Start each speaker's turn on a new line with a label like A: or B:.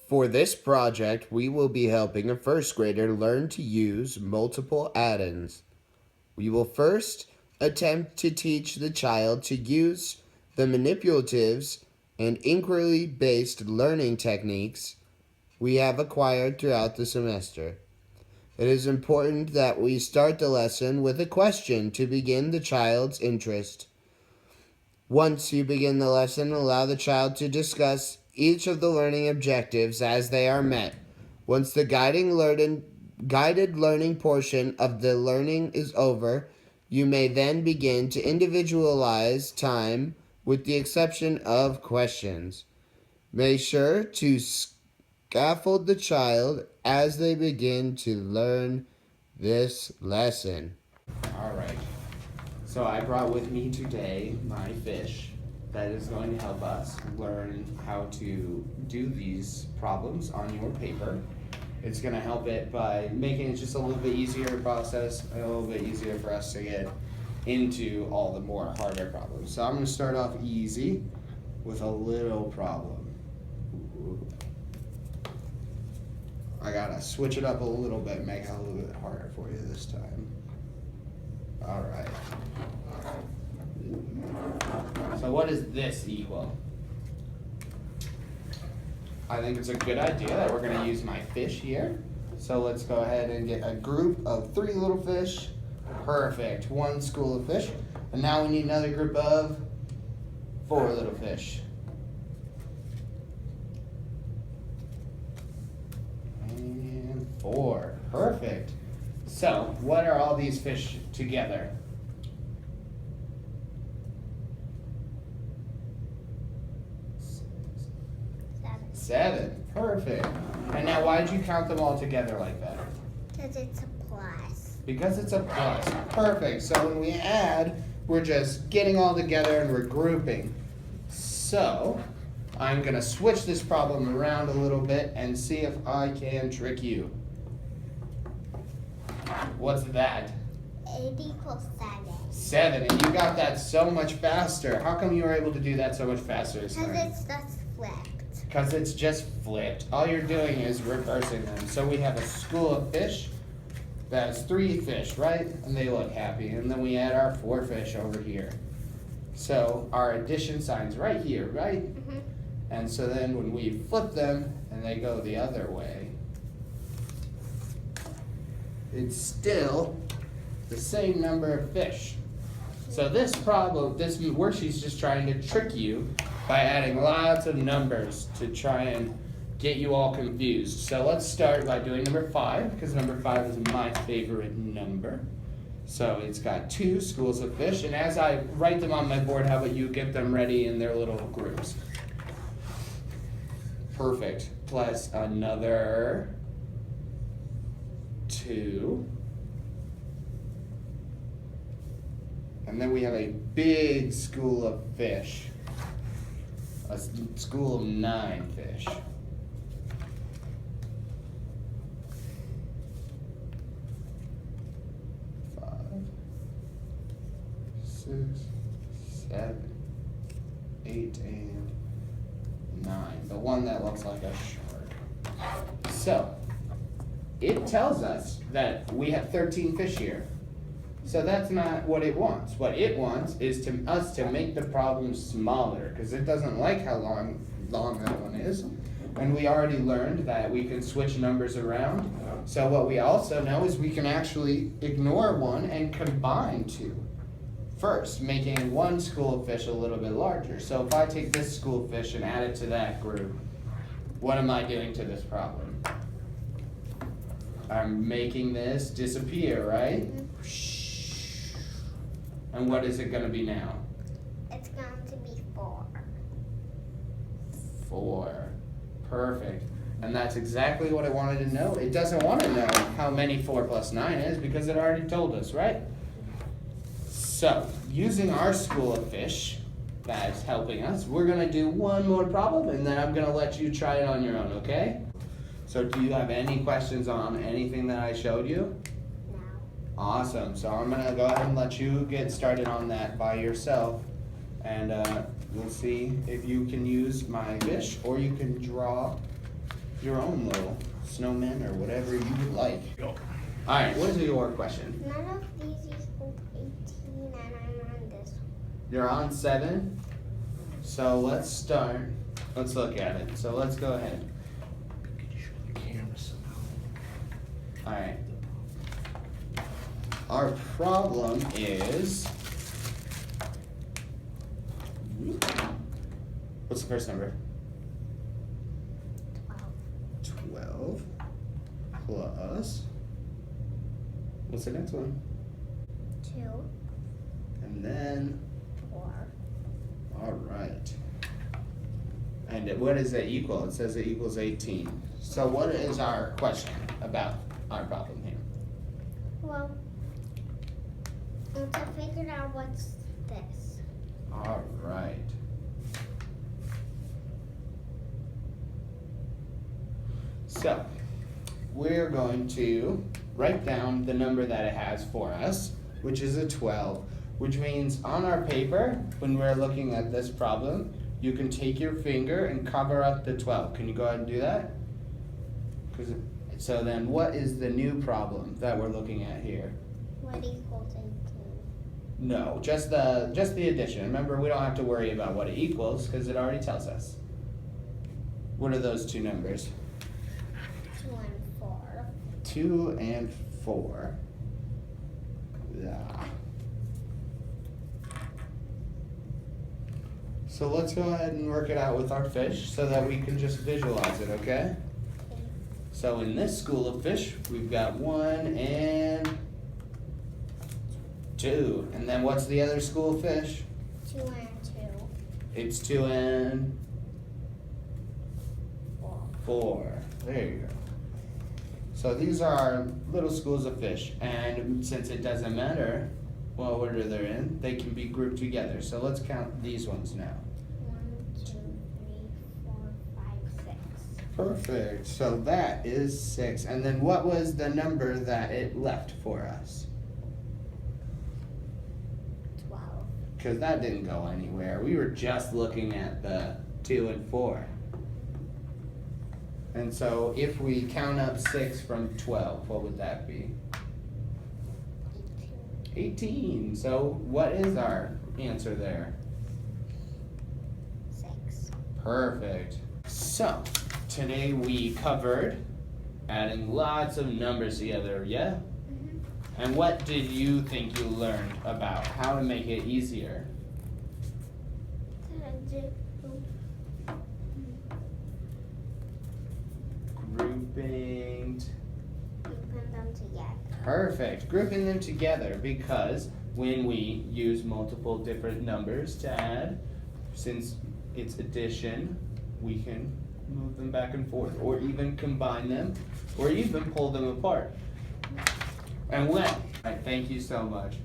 A: For this project, we will be helping a first grader learn to use multiple addends. We will first attempt to teach the child to use the manipulatives and inquiry-based learning techniques we have acquired throughout the semester. It is important that we start the lesson with a question to begin the child's interest. Once you begin the lesson, allow the child to discuss each of the learning objectives as they are met. Once the guided learning portion of the learning is over, you may then begin to individualize time with the exception of questions. Make sure to scaffold the child as they begin to learn this lesson.
B: All right. So I brought with me today my fish that is going to help us learn how to do these problems on your paper. It's going to help it by making it just a little bit easier to process, and a little bit easier for us to get into all the more harder problems. So I'm going to start off easy with a little problem. I gotta switch it up a little bit, make it a little bit harder for you this time. All right. So what does this equal? I think it's a good idea that we're gonna use my fish here. So let's go ahead and get a group of 3 little fish. Perfect, 1 school of fish. And now we need another group of 4 little fish. And 4, perfect. So what are all these fish together? 7, perfect. And now why'd you count them all together like that?
C: Because it's a plus.
B: Because it's a plus, perfect. So when we add, we're just getting all together and we're grouping. So I'm gonna switch this problem around a little bit and see if I can trick you. What's that?
C: 8 equals 7.
B: 7, and you got that so much faster. How come you were able to do that so much faster this
C: Because
B: time?
C: it's just flipped.
B: Because it's just flipped. All you're doing is reversing them. So we have a school of fish. That's 3 fish, right? And they look happy. And then we add our 4 fish over here. So our addition sign's right here, right?
C: Mm-hmm.
B: And so then when we flip them and they go the other way, it's still the same number of fish. So this problem, this worksheet's just trying to trick you by adding lots of numbers to try and get you all confused. So let's start by doing number 5, because number 5 is my favorite number. So it's got 2 schools of fish, and as I write them on my board, how about you get them ready in their little groups? Perfect. Plus another 2. And then we have a big school of fish. A school of 9 fish. 5, 6, 7, 8, and 9. The one that looks like a shark. So, it tells us that we have 13 fish here. So that's not what it wants. What it wants is us to make the problem smaller, because it doesn't like how long that one is. And we already learned that we can switch numbers around. So what we also know is we can actually ignore 1 and combine 2. First, making 1 school of fish a little bit larger. So if I take this school of fish and add it to that group, what am I doing to this problem? I'm making this disappear, right? And what is it going to be now?
C: It's going to be 4.
B: 4. Perfect. And that's exactly what I wanted to know. It doesn't want to know how many 4 plus 9 is because it already told us, right? So, using our school of fish that's helping us, we're going to do one more problem and then I'm going to let you try it on your own, okay? So do you have any questions on anything that I showed you?
C: No.
B: Awesome. So I'm going to go ahead and let you get started on that by yourself. And we'll see if you can use my fish or you can draw your own little snowmen or whatever you would like. Alright, what is your question?
C: None of these equal 18 and I'm on this one.
B: You're on 7. So let's start. Let's look at it. So let's go ahead. Alright. Our problem is. What's the first number? 12 plus. What's the next one?
C: 2,
B: And then.
C: 4.
B: Alright. And what does it equal? It says it equals 18. So what is our question about our problem here?
C: Well, to figure out what's this.
B: Alright. So, we're going to write down the number that it has for us, which is a 12, which means on our paper, when we're looking at this problem, you can take your finger and cover up the 12. Can you go ahead and do that? So then what is the new problem that we're looking at here?
C: What equals 18?
B: No, just the addition. Remember, we don't have to worry about what it equals because it already tells us. What are those two numbers?
C: 2 and 4.
B: 2 and 4. Yeah. So let's go ahead and work it out with our fish so that we can just visualize it, okay? So in this school of fish, we've got 1 and 2. And then what's the other school of fish?
C: 2 and 2.
B: It's 2 and
C: 4.
B: 4. There you go. So these are our little schools of fish. And since it doesn't matter what order they're in, they can be grouped together. So let's count these ones now.
C: 1, 2, 3, 4, 5, 6.
B: Perfect. So that is 6. And then what was the number that it left for us?
C: 12.
B: Because that didn't go anywhere. We were just looking at the 2 and 4. And so if we count up 6 from 12, what would that be? 18. So what is our answer there?
C: 6.
B: Perfect. So today we covered adding lots of numbers together, yeah? And what did you think you learned about how to make it easier? Grouping.
C: Grouping them together.
B: Perfect. Grouping them together because when we use multiple different numbers to add, since it's addition, we can move them back and forth or even combine them or even pull them apart. And when? All right, thank you so much.